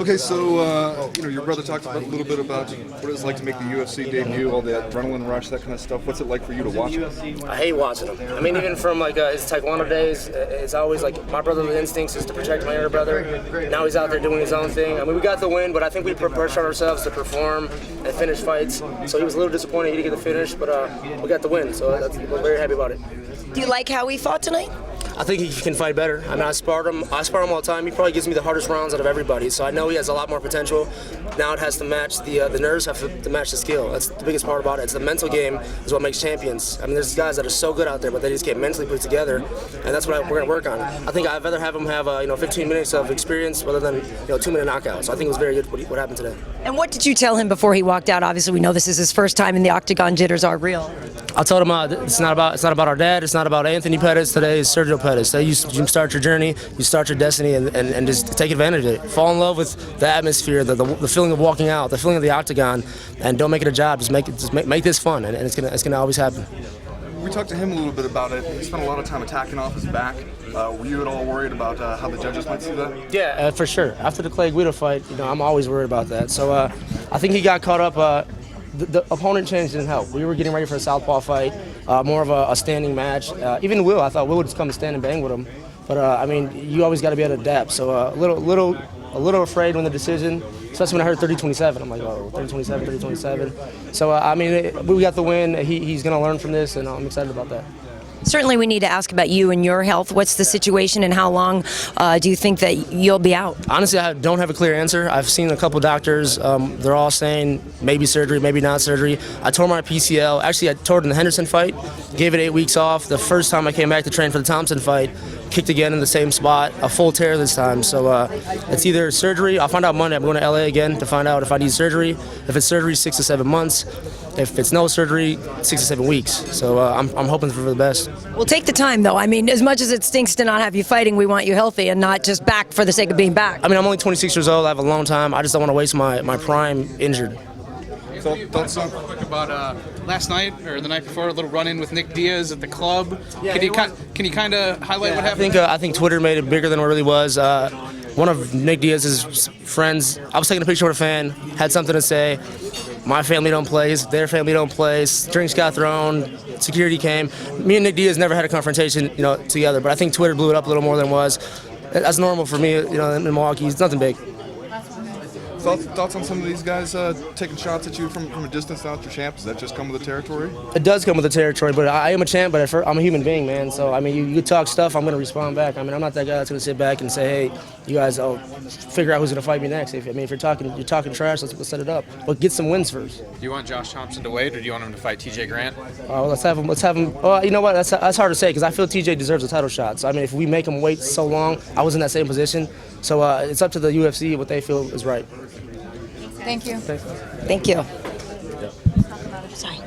Okay, so your brother talked a little bit about what it's like to make the UFC debut, all the adrenaline rush, that kind of stuff. What's it like for you to watch it? I hate watching him. I mean, even from like his Taekwondo days, it's always like my brother's instincts is to protect my younger brother. Now he's out there doing his own thing. I mean, we got the win, but I think we pressured ourselves to perform and finish fights. So he was a little disappointed he didn't get the finish, but we got the win, so we're very happy about it. Do you like how he fought tonight? I think he can fight better. I mean, I spar him all the time. He probably gives me the hardest rounds out of everybody, so I know he has a lot more potential. Now it has to match the nerves have to match the skill. That's the biggest part about it. It's the mental game is what makes champions. I mean, there's guys that are so good out there, but they just can't mentally put it together, and that's what we're going to work on. I think I'd rather have him have 15 minutes of experience rather than 2-minute knockouts. So I think it was very good what happened today. And what did you tell him before he walked out? Obviously, we know this is his first time in the octagon. Jitters are real. I told him it's not about our dad. It's not about Anthony Pettis. Today is Sergio Pettis. You start your journey, you start your destiny, and just take advantage of it. Fall in love with the atmosphere, the feeling of walking out, the feeling of the octagon, and don't make it a job. Just make this fun, and it's gonna always happen. We talked to him a little bit about it. He spent a lot of time attacking off his back. Were you at all worried about how the judges might see that? Yeah, for sure. After the Clay Guida fight, I'm always worried about that. So I think he got caught up. The opponent change didn't help. We were getting ready for a southpaw fight, more of a standing match. Even Will, I thought Will would just come and stand and bang with him. But I mean, you always got to be able to adapt. So a little afraid when the decision, especially when I heard 30-27. I'm like, oh, 30-27, 30-27. So I mean, we got the win. He's going to learn from this, and I'm excited about that. Certainly, we need to ask about you and your health. What's the situation, and how long do you think that you'll be out? Honestly, I don't have a clear answer. I've seen a couple doctors. They're all saying maybe surgery, maybe not surgery. I tore my PCL. Actually, I tore it in the Henderson fight. Gave it 8 weeks off. The first time I came back to train for the Thompson fight, kicked again in the same spot. A full tear this time. So it's either surgery. I'll find out Monday. I'm going to LA again to find out if I need surgery. If it's surgery, 6 to 7 months. If it's no surgery, 6 to 7 weeks. So I'm hoping for the best. Well, take the time, though. I mean, as much as it stinks to not have you fighting, we want you healthy and not just back for the sake of being back. I mean, I'm only 26 years old. I have a long time. I just don't want to waste my prime injured. Thoughts on quick about last night or the night before, a little run-in with Nick Diaz at the club. Yeah, can you kind of highlight what happened? I think Twitter made it bigger than it really was. One of Nick Diaz's friends, I was taking a picture with a fan, had something to say. My family don't play, their family don't play. Drinks got thrown, security came. Me and Nick Diaz never had a confrontation, together. But I think Twitter blew it up a little more than it was. That's normal for me, in Milwaukee. It's nothing big. Thoughts on some of these guys taking shots at you from a distance now that you're champ? Does that just come with the territory? It does come with the territory, but I am a champ, but I'm a human being, man. So, I mean, you talk stuff, I'm going to respond back. I mean, I'm not that guy that's going to sit back and say, hey, you guys, figure out who's going to fight me next. If you're talking trash, let's set it up. But get some wins first. Do you want Josh Thomson to wait, or do you want him to fight TJ Grant? Let's have him. Well, you know what? That's hard to say because I feel TJ deserves a title shot. So, I mean, if we make him wait so long, I was in that same position. So it's up to the UFC what they feel is right. Thank you. Thanks. Thank you. Yep. Sorry.